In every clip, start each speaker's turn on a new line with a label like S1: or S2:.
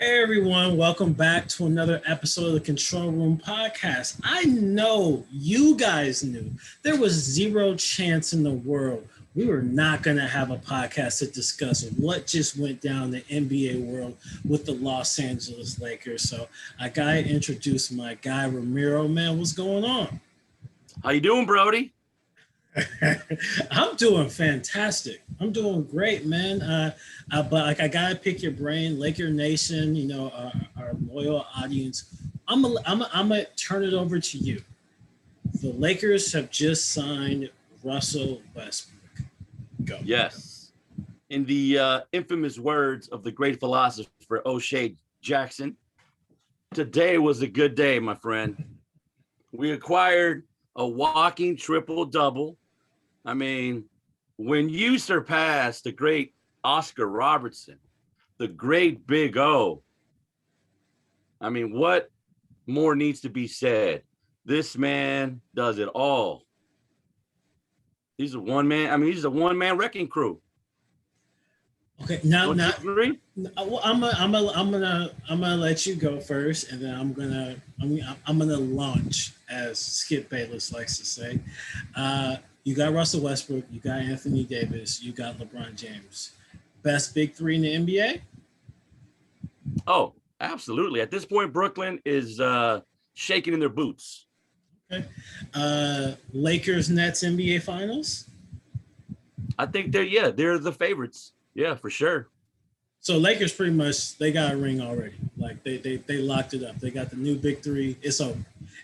S1: Hey everyone, welcome back to another episode of the Control Room Podcast. I know you guys knew there was zero chance in the world we were not going to have a podcast to discuss what just went down in the NBA world with the Los Angeles Lakers. So I got to introduce my guy, Ramiro. Man, what's going on?
S2: How you doing, Brody?
S1: I'm doing fantastic. I'm doing great, man. But like, I gotta pick your brain, Laker Nation. Our loyal audience. I'm gonna turn it over to you. The Lakers have just signed Russell Westbrook. Go.
S2: Yes. In the infamous words of the great philosopher O'Shea Jackson, today was a good day, my friend. We acquired a walking triple-double. I mean, when you surpass the great Oscar Robertson, the great Big O, I mean, what more needs to be said? This man does it all. He's a one-man wrecking crew.
S1: Okay, now
S2: Don't you agree?
S1: I'm gonna let you go first, and then I'm gonna launch, as Skip Bayless likes to say. You got Russell Westbrook, you got Anthony Davis, you got LeBron James. Best big three in the NBA?
S2: Oh, absolutely. At this point, Brooklyn is shaking in their boots.
S1: Okay. Lakers Nets NBA Finals?
S2: I think they're the favorites. Yeah, for sure.
S1: So Lakers pretty much they got a ring already. Like they locked it up. They got the new big three. It's over.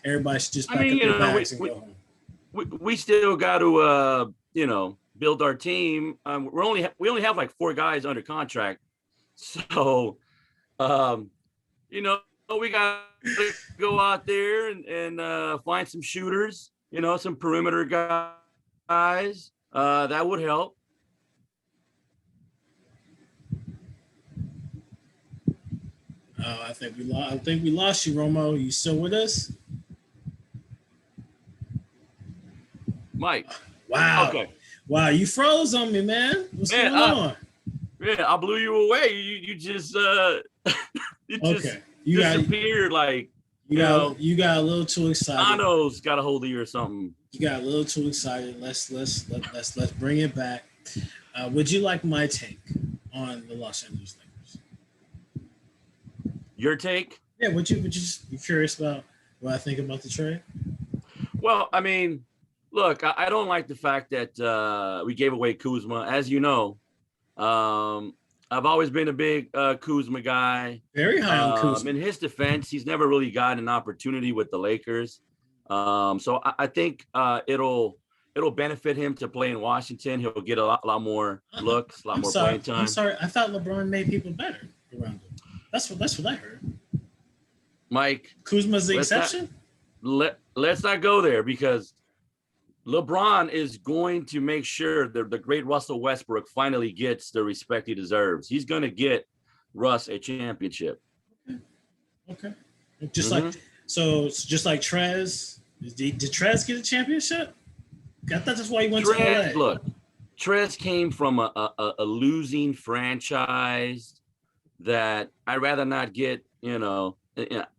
S1: Everybody should just pack up their bags and go home.
S2: We still got to build our team. We only have like 4 guys under contract, so we got to go out there and find some shooters. Some perimeter guys. That would help.
S1: I think we lost you, Romo. You still with us?
S2: Mike.
S1: Wow.
S2: Okay.
S1: Wow, you froze on me, man. What's going on?
S2: Yeah, I blew you away. You just disappeared.
S1: You got a little too excited.
S2: Thanos got a hold of you or something.
S1: You got a little too excited. Let's bring it back. Would you like my take on the Los Angeles Lakers?
S2: Your take?
S1: Yeah. Would you just be curious about what I think about the trade?
S2: Well, I mean, look, I don't like the fact that we gave away Kuzma. As you know, I've always been a big Kuzma guy.
S1: Very high on Kuzma.
S2: In his defense, he's never really gotten an opportunity with the Lakers. So I think it'll benefit him to play in Washington. He'll get a lot more looks, more playing time.
S1: I'm sorry. I thought LeBron made people better around him. That's what I heard.
S2: Mike,
S1: Kuzma's the exception?
S2: Let's not go there, because LeBron is going to make sure that the great Russell Westbrook finally gets the respect he deserves. He's going to get Russ a championship.
S1: Okay. Just like Trez. Did Trez get a championship? I thought that's why he went to LA.
S2: Look, Trez came from a losing franchise that I'd rather not get, do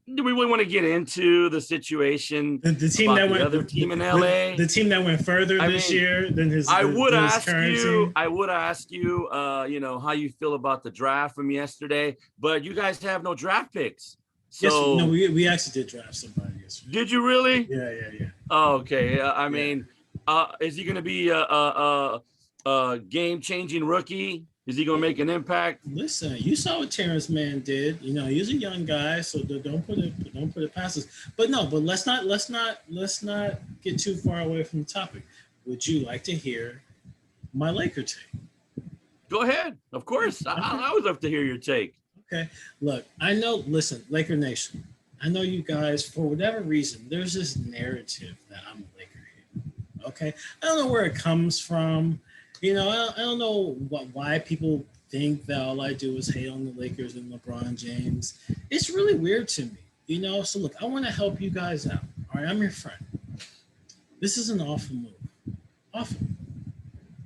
S2: we really want to get into the situation?
S1: The team that went,
S2: the other team in LA,
S1: the team that went further this year than his.
S2: I would ask you, how you feel about the draft from yesterday, but you guys have no draft picks. So
S1: yes, we actually did draft somebody yesterday.
S2: Did you really?
S1: Yeah.
S2: Oh, okay. I mean, is he going to be a game-changing rookie? Is he going to make an impact?
S1: Listen, you saw what Terrence Mann did. He's a young guy, so don't put it past us. But let's not get too far away from the topic. Would you like to hear my Laker take?
S2: Go ahead. Of course. Okay. I would love to hear your take.
S1: Okay. Look, I know. Listen, Laker Nation. I know you guys, for whatever reason, there's this narrative that I'm a Laker hater. Okay. I don't know where it comes from. I don't know why people think that all I do is hate on the Lakers and LeBron James. It's really weird to me, So, look, I want to help you guys out. All right, I'm your friend. This is an awful move. Awful.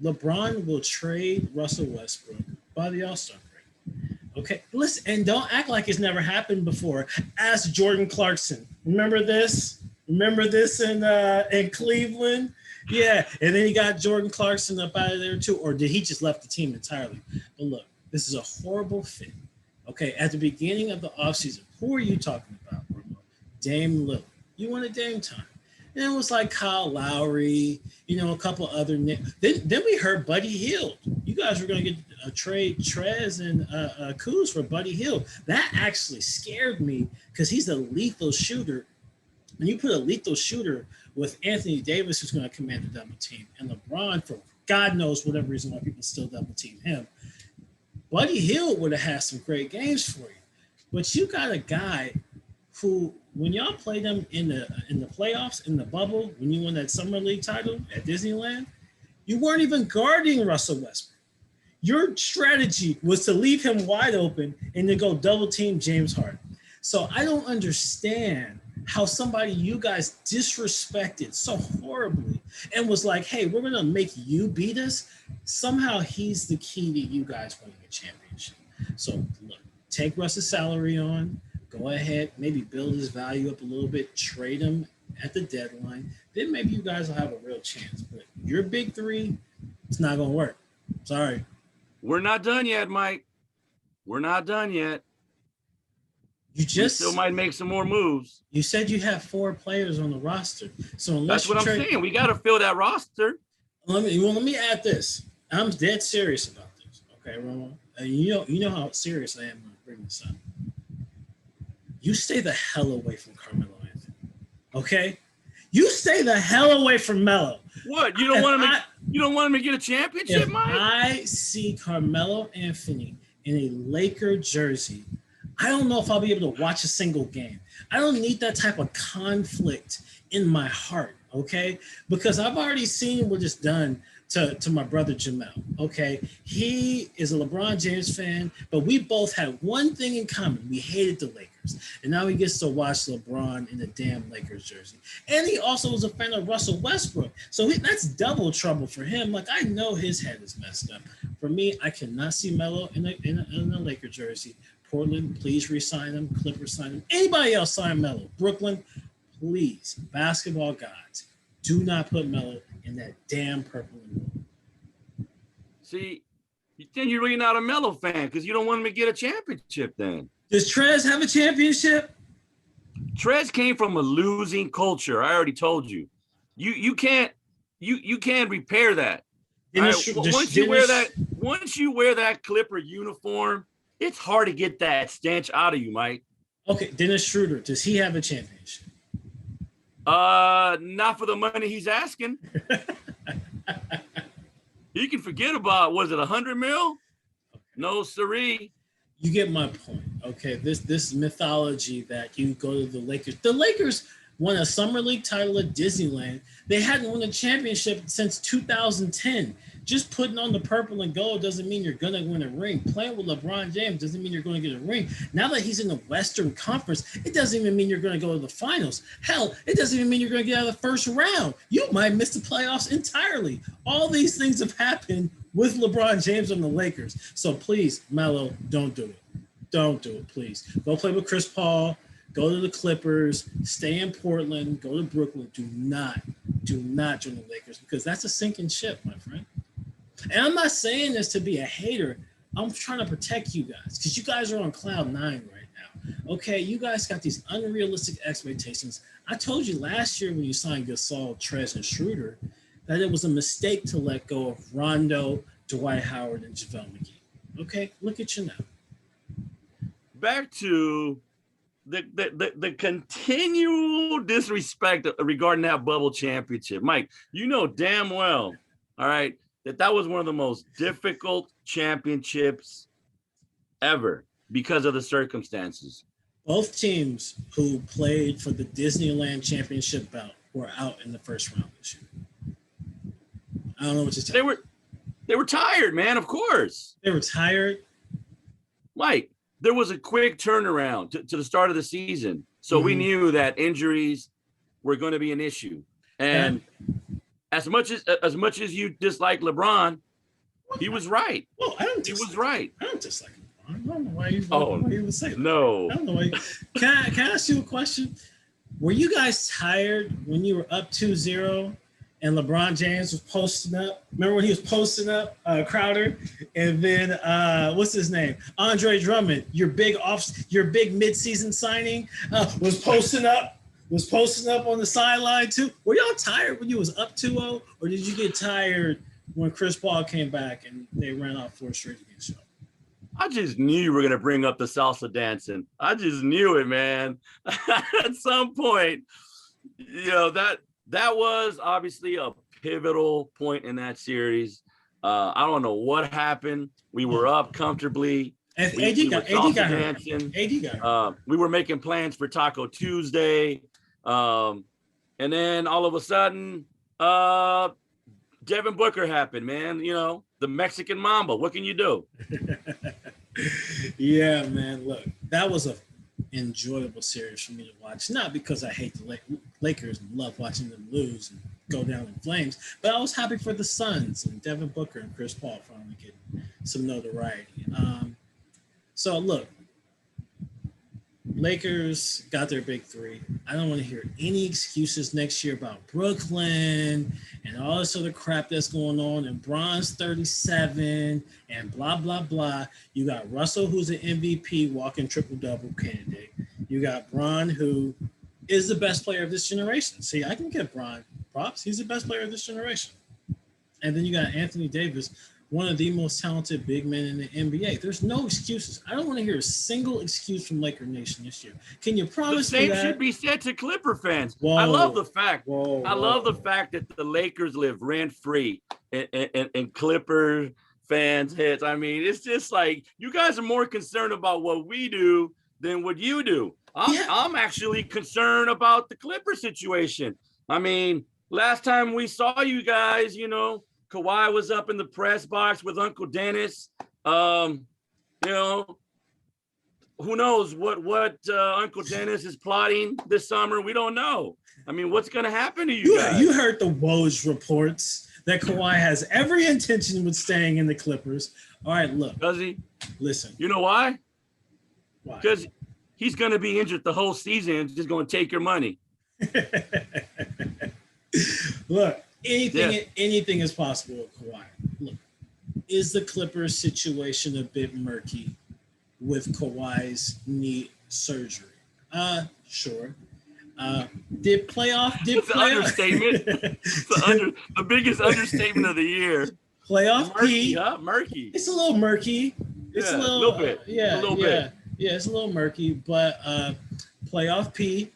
S1: LeBron will trade Russell Westbrook by the All-Star break. Okay, listen, and don't act like it's never happened before. Ask Jordan Clarkson. Remember this? Remember this in Cleveland? Yeah, and then he got Jordan Clarkson up out of there too, or did he just left the team entirely? But look, this is a horrible fit. Okay, at the beginning of the offseason, who are you talking about, Romo? Dame Lillard. You wanted Dame time. And it was like Kyle Lowry, a couple other. Then we heard Buddy Hield. You guys were going to get a trade Trez and Kuz for Buddy Hield. That actually scared me because he's a lethal shooter. And you put a lethal shooter with Anthony Davis, who's going to command the double team, and LeBron, for God knows whatever reason why people still double team him. Buddy Hield would have had some great games for you. But you got a guy who, when y'all played them in the playoffs, in the bubble, when you won that summer league title at Disneyland, you weren't even guarding Russell Westbrook. Your strategy was to leave him wide open and then go double team James Harden. So I don't understand how somebody you guys disrespected so horribly and was like, hey, we're going to make you beat us. Somehow he's the key to you guys winning a championship. So look, take Russ's salary on. Go ahead, maybe build his value up a little bit, trade him at the deadline. Then maybe you guys will have a real chance. But your big three, it's not going to work. Sorry.
S2: We're not done yet, Mike. We're not done yet. We still might make some more moves.
S1: You said you have 4 players on the roster. So unless
S2: that's what I'm saying. We got to fill that roster.
S1: Let me add this. I'm dead serious about this. Okay, Romo? You know how serious I am when I bring this up. You stay the hell away from Carmelo Anthony. Okay? You stay the hell away from Melo.
S2: What? You don't want him you don't want him to get a championship, Mike?
S1: I see Carmelo Anthony in a Laker jersey, I don't know if I'll be able to watch a single game. I don't need that type of conflict in my heart, okay? Because I've already seen what it's done to my brother Jamel, okay? He is a LeBron James fan, but we both had one thing in common. We hated the Lakers. And now he gets to watch LeBron in the damn Lakers jersey. And he also was a fan of Russell Westbrook. So that's double trouble for him. Like, I know his head is messed up. For me, I cannot see Melo in a Laker jersey. Portland, please re-sign him. Clippers, sign him. Anybody else sign Melo. Brooklyn, please, basketball gods, do not put Melo in that damn purple and blue.
S2: See, then you're really not a Melo fan because you don't want him to get a championship then.
S1: Does Trez have a championship?
S2: Trez came from a losing culture. I already told you. You can't repair that. Once you wear that Clipper uniform, it's hard to get that stench out of you, Mike.
S1: Okay, Dennis Schroeder, does he have a championship?
S2: Not for the money he's asking. You can forget about, was it 100 mil? No, siree.
S1: You get my point. Okay, this mythology that you go to the Lakers. The Lakers won a summer league title at Disneyland. They hadn't won a championship since 2010. Just putting on the purple and gold doesn't mean you're going to win a ring. Playing with LeBron James doesn't mean you're going to get a ring. Now that he's in the Western Conference, it doesn't even mean you're going to go to the finals. Hell, it doesn't even mean you're going to get out of the first round. You might miss the playoffs entirely. All these things have happened with LeBron James on the Lakers. So please, Melo, don't do it. Don't do it, please. Go play with Chris Paul. Go to the Clippers. Stay in Portland. Go to Brooklyn. Do not join the Lakers because that's a sinking ship, my friend. And I'm not saying this to be a hater. I'm trying to protect you guys because you guys are on cloud 9 right now. Okay, you guys got these unrealistic expectations. I told you last year when you signed Gasol, Trez, and Schroeder that it was a mistake to let go of Rondo, Dwight Howard, and JaVale McGee. Okay, look at you now.
S2: Back to the continual disrespect regarding that bubble championship. Mike, you know damn well, all right, that was one of the most difficult championships ever because of the circumstances.
S1: Both teams who played for the Disneyland championship belt were out in the first round this year. I don't know what to tell you.
S2: They were tired, man, of course.
S1: They were tired.
S2: Mike, there was a quick turnaround to the start of the season. So we knew that injuries were going to be an issue. And as much as you dislike LeBron, he was right.
S1: Well, I don't
S2: dislike him.
S1: I don't dislike LeBron. I don't know why you would say that.
S2: No.
S1: I don't know why. Can I ask you a question? Were you guys tired when you were up 2-0 and LeBron James was posting up? Remember when he was posting up Crowder, and then what's his name? Andre Drummond, your big midseason signing, was posting up on the sideline too. Were y'all tired when you was up 2-0, or did you get tired when Chris Paul came back and they ran off 4 straight against y'all?
S2: I just knew you were going to bring up the salsa dancing. I just knew it, man. At some point, that was obviously a pivotal point in that series. I don't know what happened. We were up comfortably.
S1: AD got hurt.
S2: We were making plans for Taco Tuesday. And then all of a sudden, Devin Booker happened, man. The Mexican Mamba. What can you do?
S1: Yeah, man. Look, that was a enjoyable series for me to watch. Not because I hate the Lakers and love watching them lose and go down in flames, but I was happy for the Suns and Devin Booker and Chris Paul finally getting some notoriety. So look, Lakers got their big 3. I don't want to hear any excuses next year about Brooklyn and all this other crap that's going on. And Bron's 37 and blah, blah, blah. You got Russell, who's an MVP, walking triple-double candidate. You got Bron, who is the best player of this generation. See, I can give Bron props. He's the best player of this generation. And then you got Anthony Davis, one of the most talented big men in the NBA. There's no excuses. I don't want to hear a single excuse from Laker Nation this year. Can you promise me that?
S2: The same should be said to Clipper fans.
S1: Whoa.
S2: I love the fact. I love the fact that the Lakers live rent-free in Clipper fans' heads. I mean, it's just like you guys are more concerned about what we do than what you do. I'm actually concerned about the Clipper situation. I mean, last time we saw you guys, Kawhi was up in the press box with Uncle Dennis. Who knows what Uncle Dennis is plotting this summer? We don't know. I mean, what's going to happen to you guys?
S1: You heard the Woj reports that Kawhi has every intention of staying in the Clippers. All right, look.
S2: Does he?
S1: Listen.
S2: You know why?
S1: Why?
S2: Because he's going to be injured the whole season and just going to take your money.
S1: Look. Anything is possible with Kawhi. Look, is the Clippers situation a bit murky with Kawhi's knee surgery? Sure. Did
S2: It's an understatement. The biggest understatement of the year.
S1: Playoff
S2: murky,
S1: P.
S2: Murky.
S1: It's a little murky. It's a little bit.
S2: A little bit.
S1: Yeah, it's a little murky, but playoff P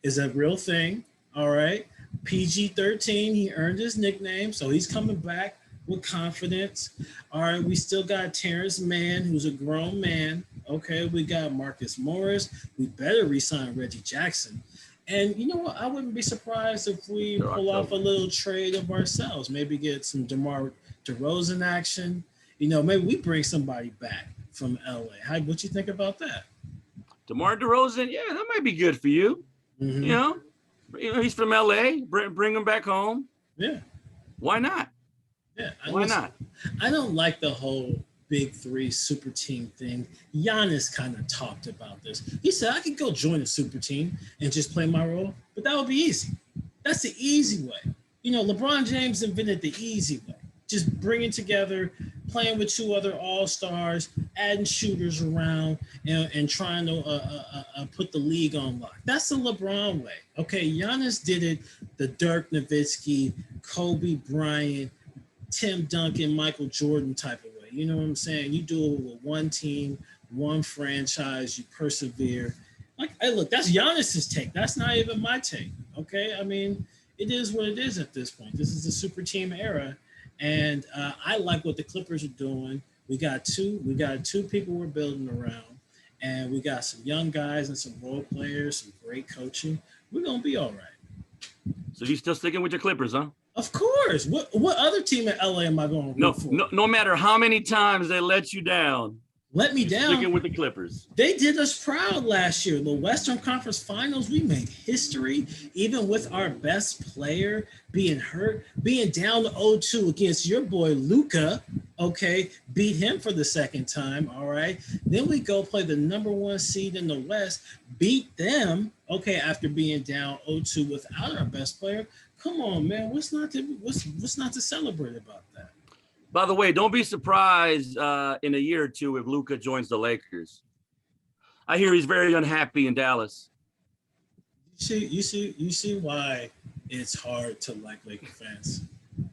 S1: is a real thing. All right. PG-13, he earned his nickname, so he's coming back with confidence. All right, we still got Terrence Mann, who's a grown man. Okay, we got Marcus Morris. We better re-sign Reggie Jackson. And you know what? I wouldn't be surprised if we pull off a little trade of ourselves. Maybe get some DeMar DeRozan action. Maybe we bring somebody back from LA. What you think about that?
S2: DeMar DeRozan, yeah, that might be good for you.
S1: Mm-hmm.
S2: He's from LA. Bring him back home.
S1: Yeah.
S2: Why not?
S1: Yeah.
S2: Why not?
S1: I don't like the whole big 3 super team thing. Giannis kind of talked about this. He said, I could go join a super team and just play my role, but that would be easy. That's the easy way. LeBron James invented the easy way. Just bringing together, playing with 2 other all-stars, adding shooters around, and trying to put the league on lock. That's the LeBron way. Okay, Giannis did it the Dirk Nowitzki, Kobe Bryant, Tim Duncan, Michael Jordan type of way. You know what I'm saying? You do it with one team, one franchise, you persevere. Hey, look, that's Giannis's take. That's not even my take, okay? I mean, it is what it is at this point. This is the super team era. And I like what the Clippers are doing. We got two people we're building around, and we got some young guys and some role players, some great coaching. We're gonna be all right.
S2: So you still sticking with your Clippers, huh?
S1: Of course. What other team in LA am I going to root for?
S2: No matter how many times they let you down,
S1: let me down.
S2: Sticking with the Clippers.
S1: They did us proud last year. The Western Conference Finals, we made history, even with our best player being hurt, being down 0-2 against your boy Luca. Okay, beat him for the second time. All right. Then we go play the number 1 seed in the West, beat them. Okay, after being down 0-2 without our best player. Come on, man. What's not to celebrate about that?
S2: By the way, don't be surprised in a year or two if Luka joins the Lakers. I hear he's very unhappy in Dallas.
S1: You see why it's hard to like Laker fans.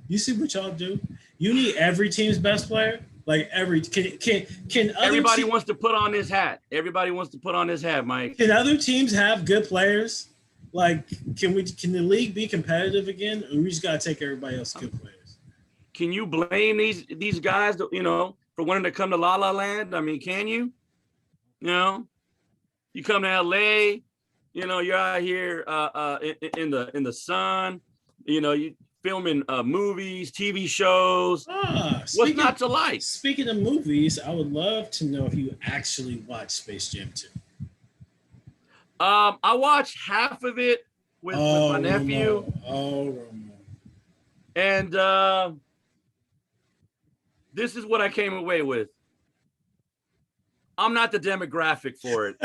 S1: You see what y'all do? You need every team's best player. Like can
S2: everybody wants to put on his hat. Everybody wants to put on his hat, Mike.
S1: Can other teams have good players? Like, can the league be competitive again, or we just gotta take everybody else's good players?
S2: Can you blame these guys, for wanting to come to La La Land? I mean, can you? You come to LA, you're out here in the sun, you filming movies, TV shows. What's not to like?
S1: Speaking of movies, I would love to know if you actually watched Space Jam 2.
S2: I watched half of it with my nephew.
S1: Romo.
S2: And this is what I came away with. I'm not the demographic for it.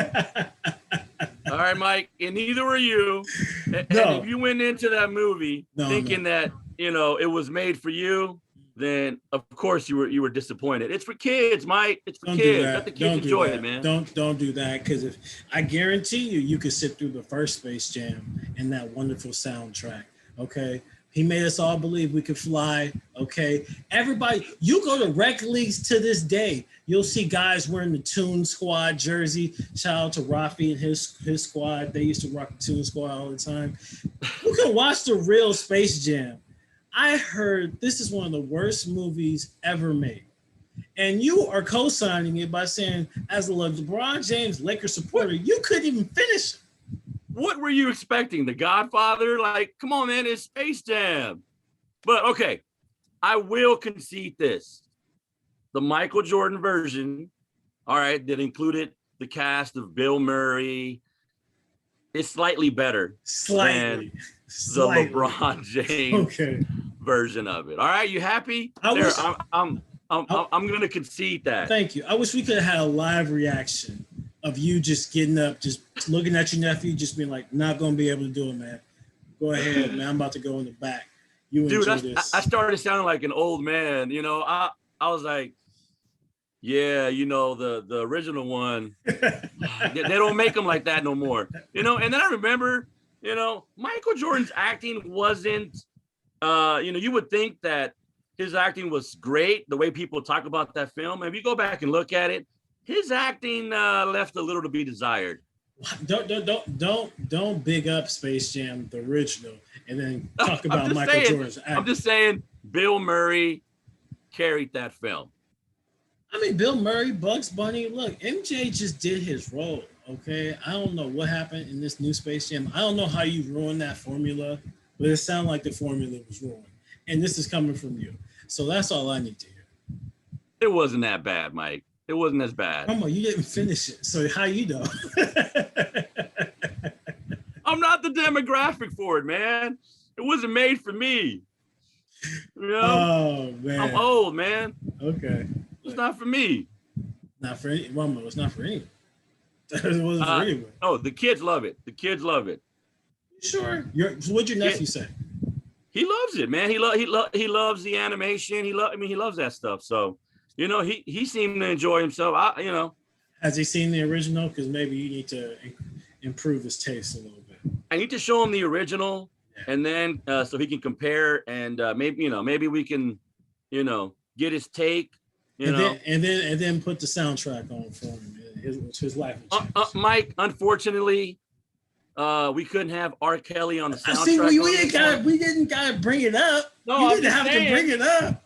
S2: All right, Mike, and neither are you. And if you went into that movie thinking that, it was made for you, then of course you were disappointed. It's for kids, Mike. It's for kids. Let the kids enjoy it, man.
S1: Don't do that, because if I guarantee you could sit through the first Space Jam and that wonderful soundtrack. Okay. He made us all believe we could fly. Okay. Everybody, you go to rec leagues to this day, you'll see guys wearing the Toon Squad jersey. Shout out to Rafi and his squad. They used to rock the Toon Squad all the time. You can watch the real Space Jam. I heard this is one of the worst movies ever made. And you are co-signing it by saying, as a LeBron James Lakers supporter, you couldn't even finish it.
S2: What were you expecting? The Godfather? Like, come on, man, it's Space Jam. But okay, I will concede this. The Michael Jordan version, all right, that included the cast of Bill Murray, is slightly better than the LeBron James version of it. All right, you happy? I'm going to concede that.
S1: Thank you. I wish we could have had a live reaction of you just getting up, just looking at your nephew, just being like, not going to be able to do it, man. Go ahead, man. I'm about to go in the back. Dude,
S2: I started sounding like an old man. I was like, yeah, the original one, they don't make them like that no more. And then I remember, Michael Jordan's acting wasn't, you would think that his acting was great, the way people talk about that film. And if you go back and look at it, his acting left a little to be desired.
S1: Don't big up Space Jam, the original, and then talk about Michael Jordan's acting.
S2: I'm just saying, Bill Murray carried that film.
S1: I mean, Bill Murray, Bugs Bunny. Look, MJ just did his role. Okay, I don't know what happened in this new Space Jam. I don't know how you ruined that formula, but it sounded like the formula was ruined, and this is coming from you. So that's all I need to hear.
S2: It wasn't that bad, Mike. It wasn't as bad.
S1: Come on, you didn't finish it. So how you know?
S2: I'm not the demographic for it, man. It wasn't made for me.
S1: Oh, man.
S2: I'm old, man.
S1: Okay.
S2: It's not for me.
S1: Not for any. Romo, it's not for anyone. It wasn't for anyone.
S2: Oh, the kids love it. The kids love it.
S1: Sure. What'd your nephew say?
S2: He loves it, man. He loves the animation. He loves that stuff. So, he seemed to enjoy himself.
S1: Has he seen the original? Because maybe you need to improve his taste a little bit.
S2: I need to show him the original, and then so he can compare, and maybe we can, get his take. And
S1: then put the soundtrack on for him. His life.
S2: Mike, unfortunately, we couldn't have R. Kelly on the soundtrack.
S1: We didn't gotta bring it up.
S2: No,
S1: you didn't have to bring it up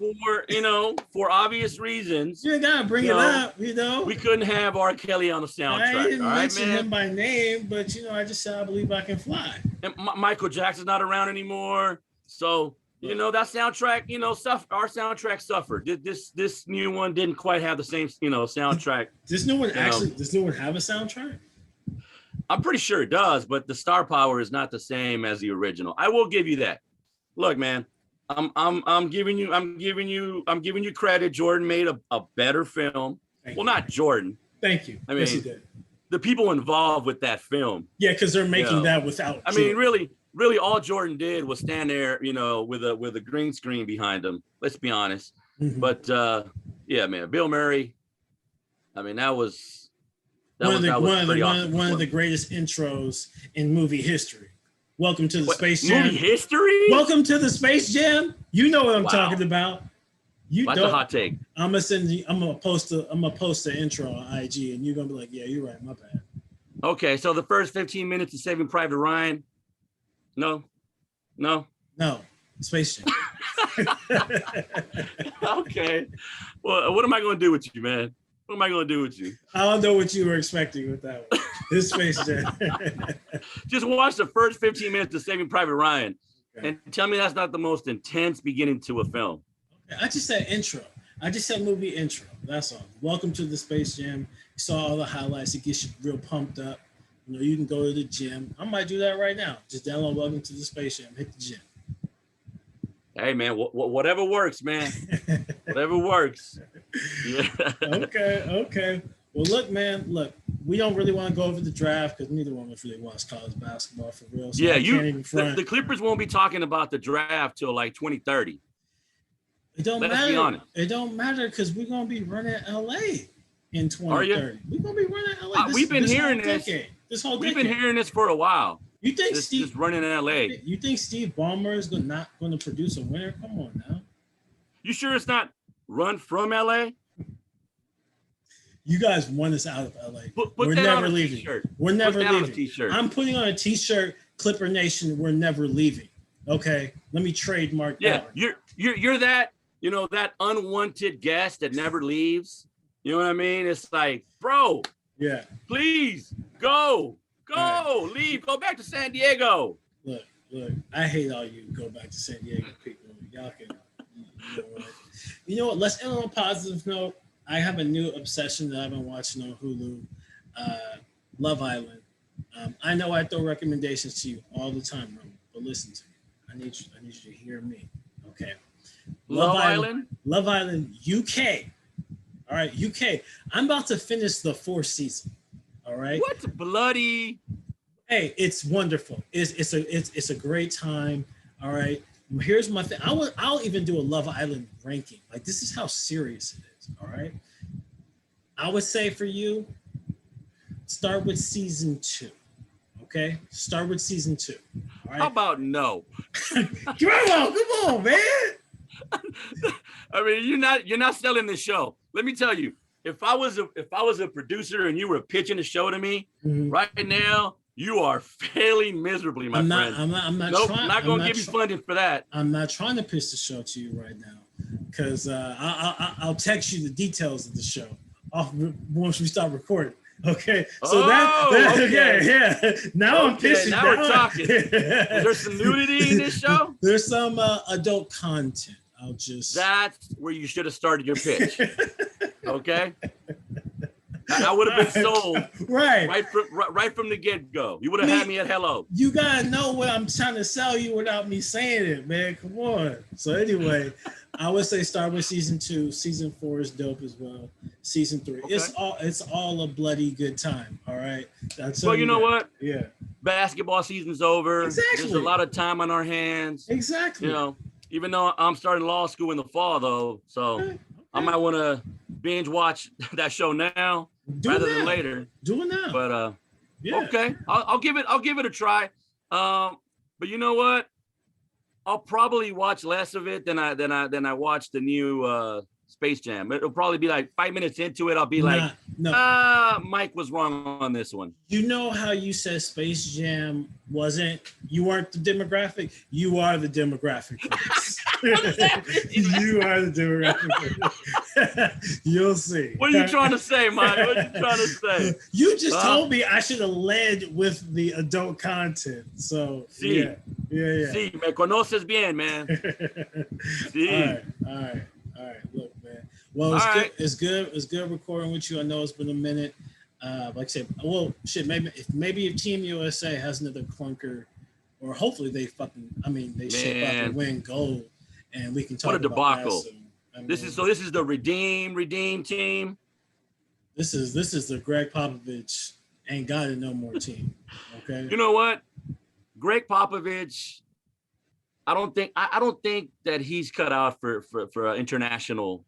S2: for obvious reasons.
S1: You didn't gotta bring it up.
S2: We couldn't have R. Kelly on the soundtrack.
S1: I didn't mention him by name, but I just said I believe I can fly.
S2: And Michael Jackson's not around anymore, so You know, that soundtrack, you know, our soundtrack suffered. This new one didn't quite have the same, you know, soundtrack.
S1: Does new one have a soundtrack?
S2: I'm pretty sure it does, but the star power is not the same as the original. I will give you that. Look, man, I'm giving you credit. Jordan made a better film. Not Jordan.
S1: Thank you.
S2: I mean,
S1: yes, he did.
S2: The people involved with that film.
S1: Yeah, because they're making that without.
S2: I mean, really, all Jordan did was stand there, you know, with a green screen behind him. Let's be honest.
S1: Mm-hmm.
S2: But yeah, man, Bill Murray. I mean, that was
S1: one of the greatest intros in movie history. Welcome to the Space Jam.
S2: Movie history?
S1: Welcome to the Space Jam. You know what I'm talking about.
S2: That's a hot take.
S1: I'm gonna post the intro on IG, and you're gonna be like, yeah, you're right, my bad.
S2: Okay, so the first 15 minutes of Saving Private Ryan. No.
S1: Space Jam.
S2: Okay. Well, what am I gonna do with you, man? What am I gonna do with you?
S1: I don't know what you were expecting with that one. This Space Jam.
S2: Just watch the first 15 minutes of Saving Private Ryan, and tell me that's not the most intense beginning to a film.
S1: I just said intro. I just said movie intro. That's all. Welcome to the Space Jam. You saw all the highlights. It gets you real pumped up. You know, you can go to the gym. I might do that right now. Just download Welcome to the Space Jam. Hit the gym.
S2: Hey, man, whatever works, man. Whatever works. Yeah.
S1: Okay. Well, look, man. We don't really want to go over the draft because neither one of us really wants college basketball for real. So
S2: yeah, the Clippers won't be talking about the draft till like 2030.
S1: It don't
S2: Let's
S1: matter.
S2: Be honest.
S1: It don't matter because we're gonna be running LA in 2030. We're gonna be running LA.
S2: We've been hearing this.
S1: We've
S2: been hearing this for a while.
S1: You think
S2: Steve running in LA?
S1: You think Steve Ballmer is not going to produce a winner? Come on now.
S2: You sure it's not run from LA?
S1: You guys want us out of LA.
S2: We're never leaving. T-shirt.
S1: We're never leaving. I'm putting on a T-shirt. Clipper Nation. We're never leaving. Okay. Let me trademark that.
S2: Yeah, you're that. You know, that unwanted guest that never leaves. You know what I mean? It's like, bro.
S1: Yeah.
S2: Please go, right. Leave, go back to San Diego.
S1: Look, I hate all you go back to San Diego people. Y'all can, you know what? Let's end on a positive note. I have a new obsession that I've been watching on Hulu, Love Island. I know I throw recommendations to you all the time, Romo, but listen to me. I need you to hear me. Okay. Love Island, UK. All right, UK. I'm about to finish the 4th season. All right.
S2: What bloody?
S1: Hey, it's wonderful. It's a great time. All right. Here's my thing. I'll even do a Love Island ranking. Like, this is how serious it is. All right. I would say for you, start with season 2. Okay. Start with season 2. All right.
S2: How about no?
S1: Come on, man.
S2: I mean, you're not selling the show. Let me tell you, if I was a producer and you were pitching the show to me right now, you are failing miserably, my friend.
S1: I'm
S2: not going to give you funding for that.
S1: I'm not trying to pitch the show to you right now because I'll text you the details of the show once we start recording. Okay, so
S2: okay.
S1: Yeah. Now I'm pitching.
S2: Now we're talking. Is there some nudity in this show?
S1: There's some adult content. That's
S2: where you should have started your pitch. Okay. I would have been sold right from the get-go. You would have had me at hello.
S1: You gotta know what I'm trying to sell you without me saying it, man. Come on. So anyway, I would say start with season 2. Season 4 is dope as well. Season 3, okay. It's all a bloody good time. All right.
S2: Well, you know what?
S1: Yeah.
S2: Basketball season's over.
S1: Exactly.
S2: There's a lot of time on our hands.
S1: Exactly.
S2: You know, even though I'm starting law school in the fall, though, so okay. I might want to binge watch that show now rather than later.
S1: Do it now.
S2: But okay, I'll give it a try. But you know what? I'll probably watch less of it than I watched the new Space Jam. It'll probably be like 5 minutes into it. I'll be Mike was wrong on this one.
S1: You know how you said Space Jam you weren't the demographic? You are the demographic for this.
S2: What does that mean, man?
S1: You are the demographic. You'll see.
S2: What are you trying to say, Mike? What are you trying to say?
S1: You just told me I should have led with the adult content. So
S2: Sí.
S1: yeah.
S2: Sí, me conoces bien, man. Sí.
S1: All right. Look, man. Well, it's good. It's good recording with you. I know it's been a minute. Like I said, well, shit. Maybe if Team USA has another clunker, or hopefully they shape up and win gold, and we can talk. What a debacle!
S2: About that soon. This is the redeem team.
S1: This is the Greg Popovich ain't got it no more team. Okay.
S2: You know what? Greg Popovich, I don't think that he's cut out for international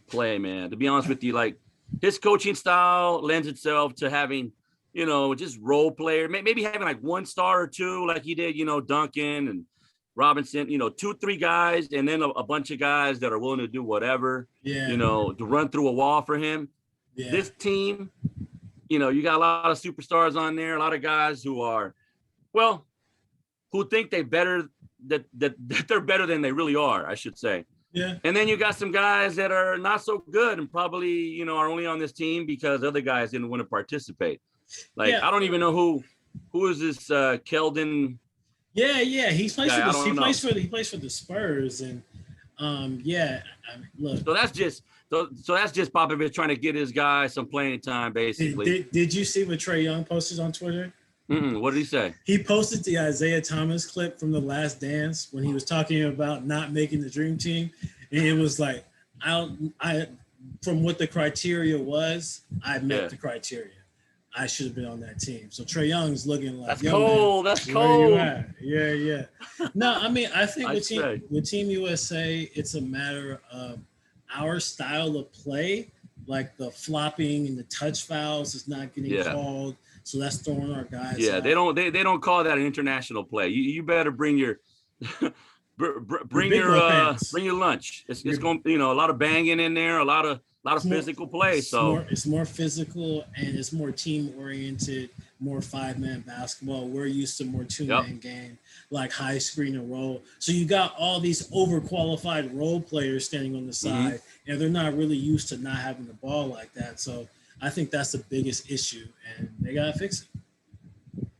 S2: play, man. To be honest with you, like his coaching style lends itself to having, just role player, maybe having like one star or two, like he did, Duncan and Robinson, 2-3 guys, and then a bunch of guys that are willing to do whatever, to run through a wall for him. Yeah. This team, you got a lot of superstars on there, a lot of guys who think that they're better than they really are, I should say.
S1: Yeah.
S2: And then you got some guys that are not so good and probably, are only on this team because other guys didn't want to participate. Like, I don't even know who is this Keldon.
S1: Yeah. He plays for the Spurs, and look.
S2: So that's just Popovich trying to get his guy some playing time, basically.
S1: Did you see what Trae Young posted on Twitter?
S2: What did he say?
S1: He posted the Isaiah Thomas clip from The Last Dance when he was talking about not making the dream team, and it was like, I from what the criteria was, I met the criteria. I should have been on that team. So Trae Young's looking like,
S2: that's cold.
S1: Man,
S2: that's cold.
S1: Yeah. No, I mean, I think with Team USA, it's a matter of our style of play, like the flopping and the touch fouls is not getting called. So that's throwing our guys.
S2: Yeah,
S1: out.
S2: they don't call that an international play. You better bring your bring your lunch. It's going a lot of banging in there, a lot of physical play.
S1: It's more physical and it's more team oriented, more 5-man basketball. We're used to more 2-man game, like high screen and roll. So you got all these overqualified role players standing on the side, and they're not really used to not having the ball like that. So I think that's the biggest issue, and they gotta fix it.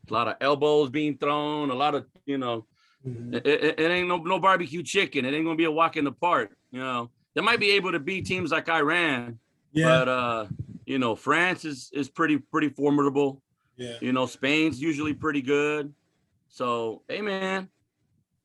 S2: A lot of elbows being thrown, a lot of it ain't no barbecue chicken. It ain't gonna be a walk in the park. They might be able to beat teams like Iran, but France is pretty formidable. Yeah. Spain's usually pretty good. So hey man,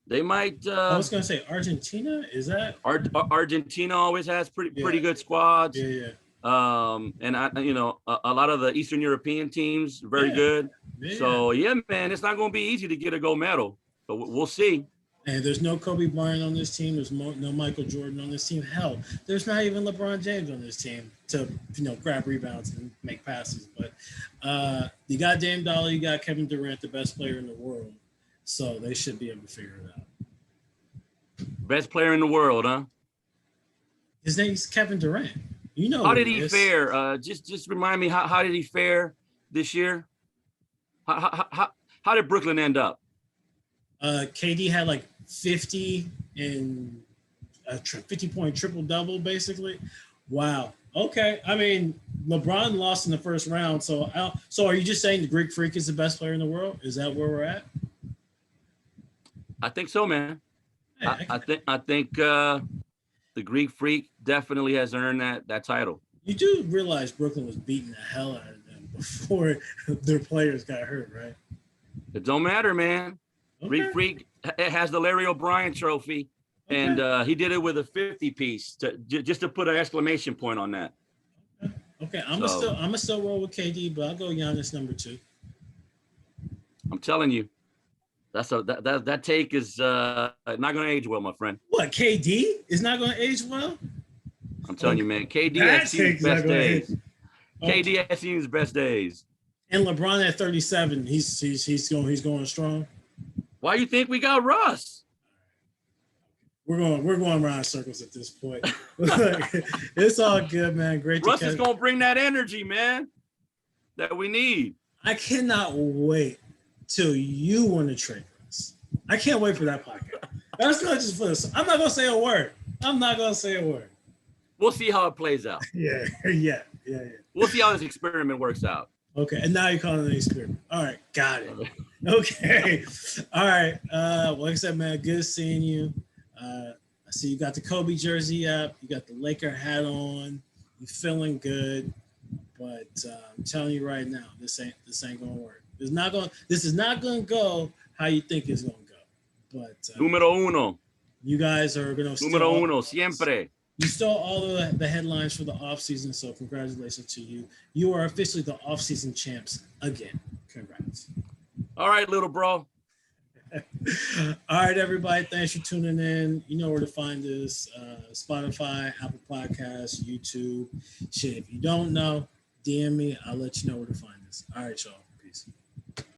S2: they might.
S1: I was gonna say Argentina. Is that
S2: Argentina always has pretty good squads.
S1: Yeah.
S2: And a lot of the Eastern European teams very good. Yeah. So man, it's not going to be easy to get a gold medal, but we'll see.
S1: And there's no Kobe Bryant on this team. There's no Michael Jordan on this team. Hell, there's not even LeBron James on this team to grab rebounds and make passes. But you got Dame Dollar, you got Kevin Durant, the best player in the world. So they should be able to figure it out.
S2: Best player in the world, huh?
S1: His name's Kevin Durant.
S2: How did he fare? Just remind me, how did he fare this year? How did Brooklyn end up?
S1: KD had like 50 and a 50-point triple-double, basically. Wow. Okay. I mean, LeBron lost in the first round. So are you just saying the Greek Freak is the best player in the world? Is that where we're at?
S2: I think so, man. Hey, I think the Greek Freak definitely has earned that title.
S1: You do realize Brooklyn was beating the hell out of them before their players got hurt, right?
S2: It don't matter, man. Okay. Greek Freak has the Larry O'Brien trophy, and he did it with a 50-piece just to put an exclamation point on that.
S1: Okay, I'm gonna still roll with KD, but I'll go Giannis number 2.
S2: I'm telling you. That take is not going to age well, my friend.
S1: What, KD is not going to age well?
S2: I'm telling you, man. KD has seen his best days. KD has seen his best days.
S1: And LeBron at 37, he's going strong.
S2: Why do you think we got Russ?
S1: We're going around in circles at this point. It's all good, man. Great.
S2: Russ is going to bring that energy, man, that we need.
S1: I cannot wait till you want to trade us. I can't wait for that podcast. That's not just for this. I'm not gonna say a word. I'm not gonna say a word.
S2: We'll see how it plays out.
S1: Yeah.
S2: We'll see how this experiment works out.
S1: Okay, and now you're calling it an experiment. All right, got it. Okay. All right. Like I said, man, good seeing you. I see you got the Kobe jersey up. You got the Laker hat on. You feeling good. But I'm telling you right now, this ain't gonna work. This is not gonna go how you think it's gonna go. But
S2: Numero uno.
S1: you guys are gonna
S2: Numero uno, siempre.
S1: You stole all the headlines for the offseason, so congratulations to you. You are officially the offseason champs again. Congrats.
S2: All right, little bro.
S1: All right, everybody. Thanks for tuning in. You know where to find us. Spotify, Apple Podcasts, YouTube. Shit, if you don't know, DM me. I'll let you know where to find us. All right, y'all. Peace.